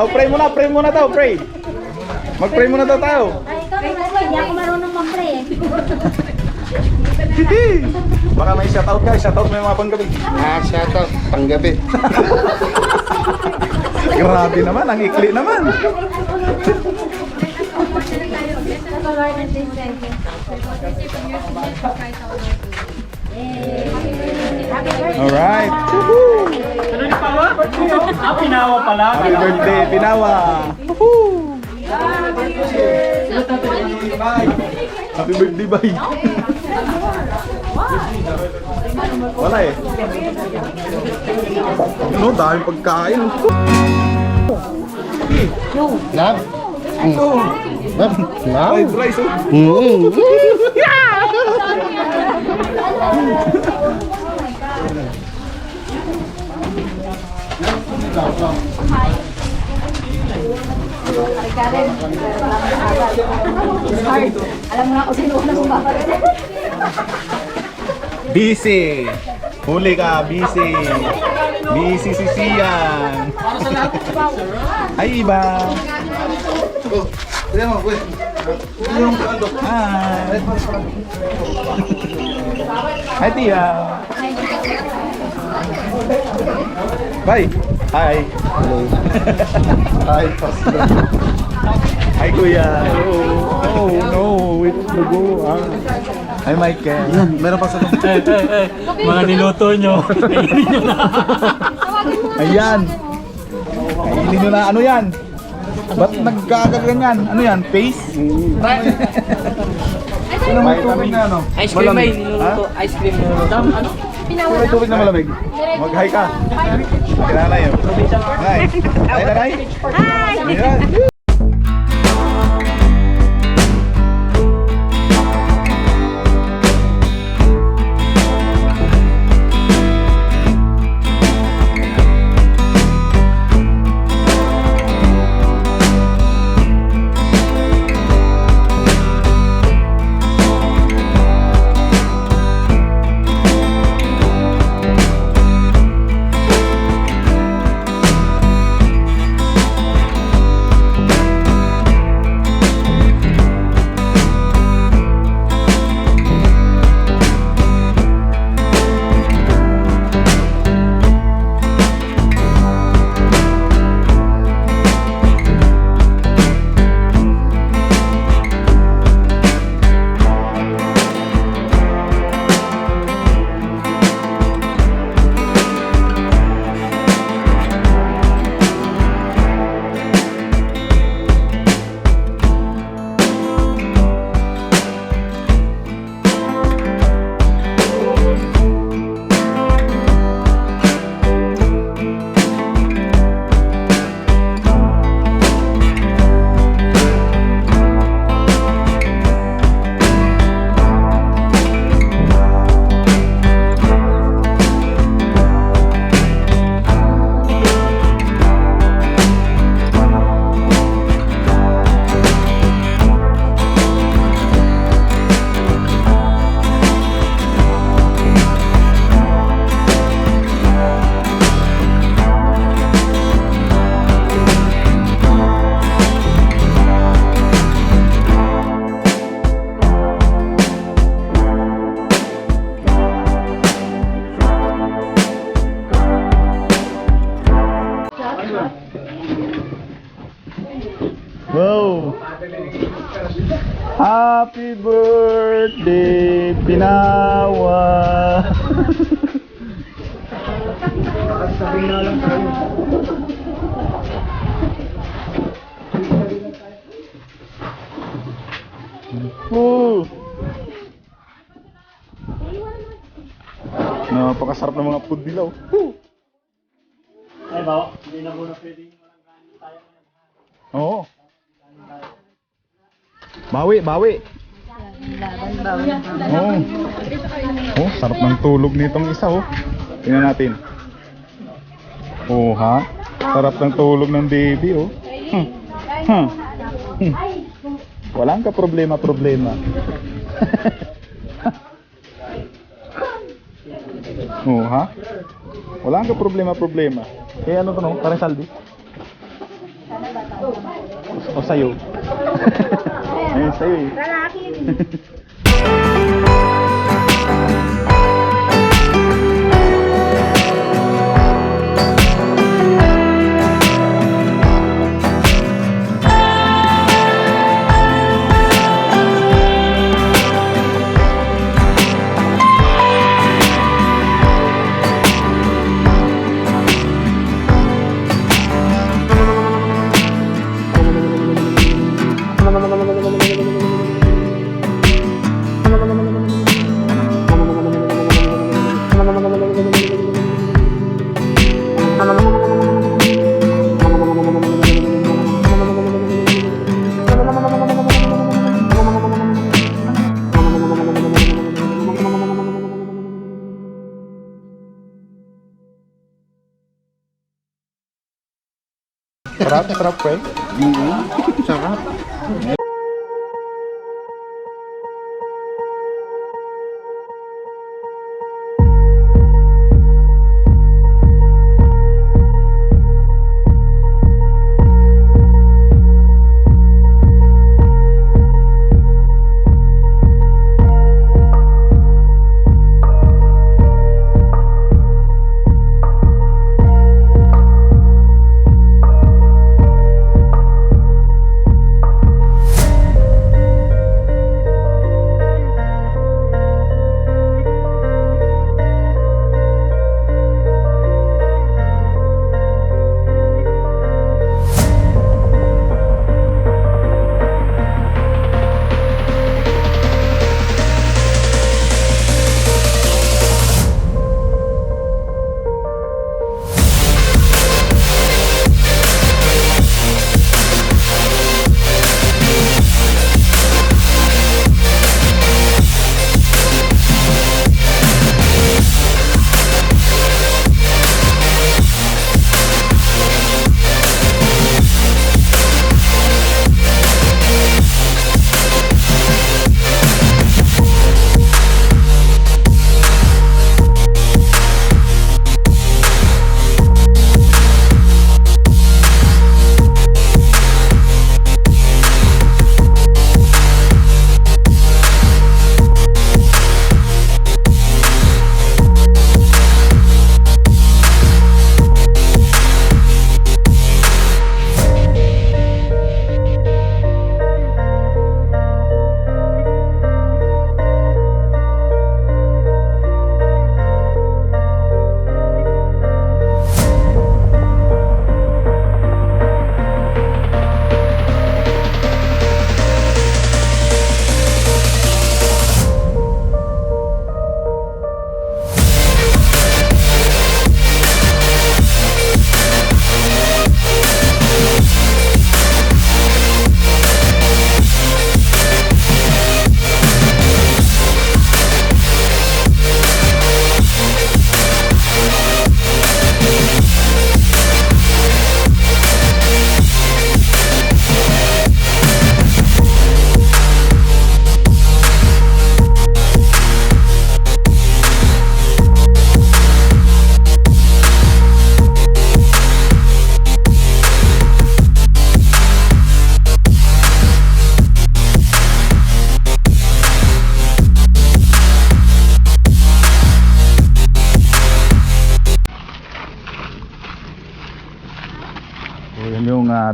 Oh, pray muna daw, pray. Mag-pray muna daw tayo. Hindi ako marunong mag-pray eh. Baka may shoutout ka, shoutout mo yung mga panggabi. Shoutout, panggabi. Grabe naman, ang ikli naman. Alright. Ano ni Pawa? Pinawa pala. Happy birthday, Pinawa. Happy birthday, bye. Wala eh. Ano, daming pagkain. Love. Love. Fried rice, oh. Alam mo na ako sino na sumama. Busy. Huli ka, busy. Busy si Sian. Ay, iba. Hi. Hi, Tia. Bye. Hi. Hi, Pastor. Hi, Kuya. Oh, no. It's the go. Hi, Michael. Meron pa sa Mga niluto nyo. Kainin nyo na. Ayan. Kainin nyo na. Ano yan? Ba't nagkakaganyan? Ano yan? Face? Ano may tubig na ano? Ice cream ay niluluto. Ice cream niluluto. Ano? May tubig na malamig. Mag-hi ka. Kinanay yun. Hi. Hi, nanay. Hi. Ayan. Wow! Happy birthday, Pinawa! Woo! Napakasarap ng mga food nila. Woo! Ay, bawa. Hindi na muna pwedeng walang kanin tayo. Oo. Bawi, bawi. Oo. Oh, sarap ng tulog nitong isa, oh. Tingnan natin. Oh, ha? Sarap ng tulog ng baby, oh. Walang ka problema. Oh, ha? Walang ka problema. Kaya ano to, no? Parang saldi. O sa'yo? Ayun, sa'yo eh. Lalaki. Sarap, sarap pre. Sarap.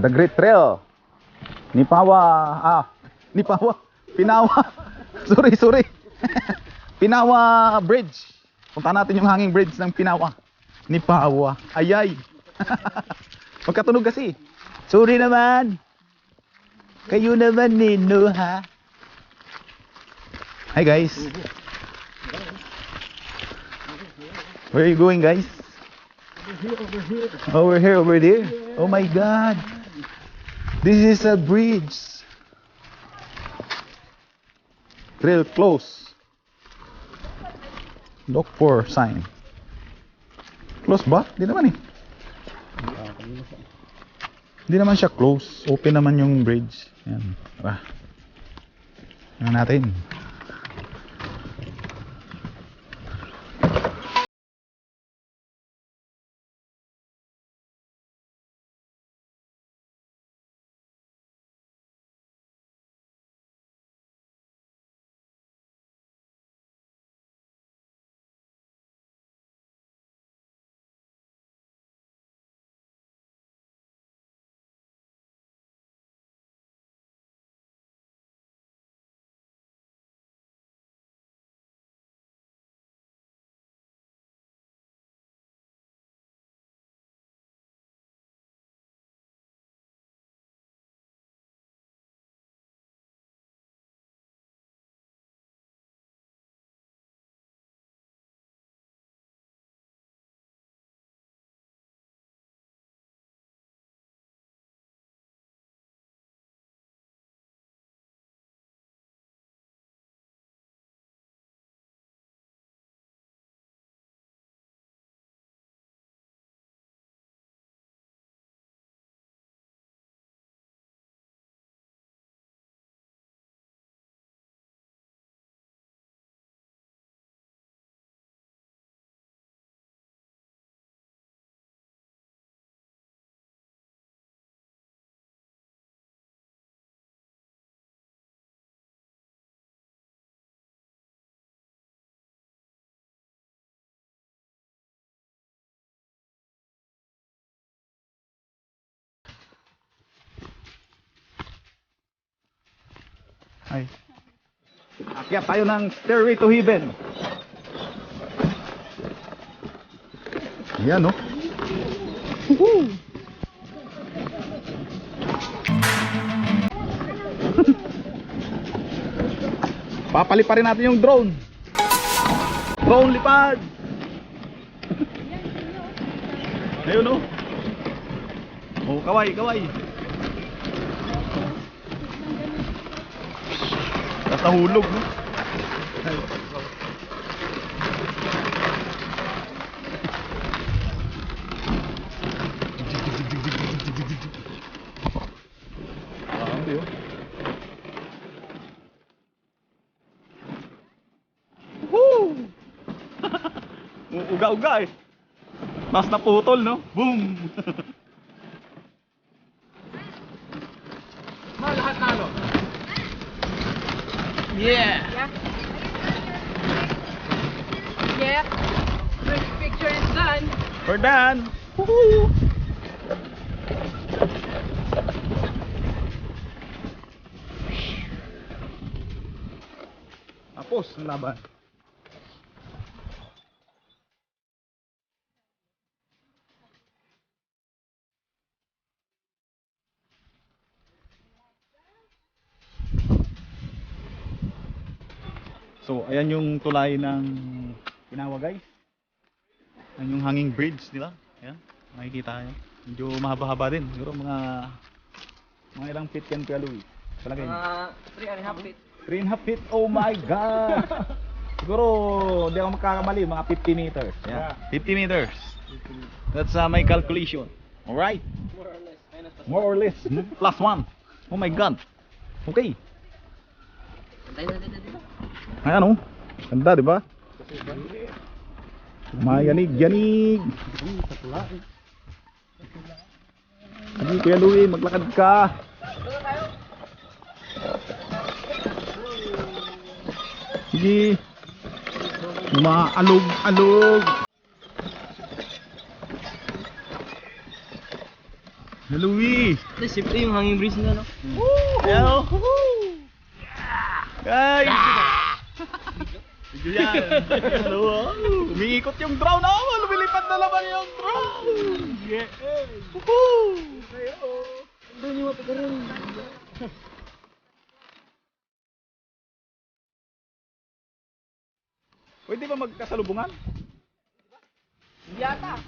The Great Trail. Pinawa. sorry. Pinawa Bridge. Punta natin yung hanging bridge ng Pinawa. Nipawa. Ayay. Magkatunog kasi. Sorry naman. Kayo naman nino ha. Hi guys. Where are you going guys? Over here, over there. Oh my god. This is a bridge. Trail close. Look for sign. Close ba? Di naman eh. Di naman siya close. Open naman yung bridge. Yan. Tara. Yan natin. Ay. Akyat tayo ng Stairway to Heaven. Yan, no? Woohoo! Papaliparin natin yung drone. Drone lipad. Ayun, no? Oh, kaway, kaway. Natahulog, no? Grabe, oh. Woo! Uga-uga eh. Mas naputol, no? Boom! Lahat na ano? Yeah! Yeah. First picture is done. We're done! Woohoo! Tapos ang laban. So, ayan yung tulay ng Ginawa, guys. Ayan yung hanging bridge, di ba? Ayan, makikita nyo. Medyo mahaba-haba din. Siguro mga ilang feet yan, Kuya Louie. Palagay nyo. 3.5 feet. 3.5 feet, oh my God! Siguro, hindi ako magkakamali, mga 50 meters. Yeah. 50 meters. That's my calculation. Alright? More or less. Plus 1. Oh my God. Okay. Ayan, oh. Ganda, di ba? Mayanig-yanig. Sige, Kuya Louie, maglakad ka. Sige. Maalog-alog. Hello, Louie. Siyempre yung hanging breeze na, no? Hello. Guys. Video yan. Hello. Umiikot yung drone. Oh, lumilipad na naman yung drone. Yeah. Woohoo. Doon yung mapagaroon. Pwede ba magkasalubungan? Yata.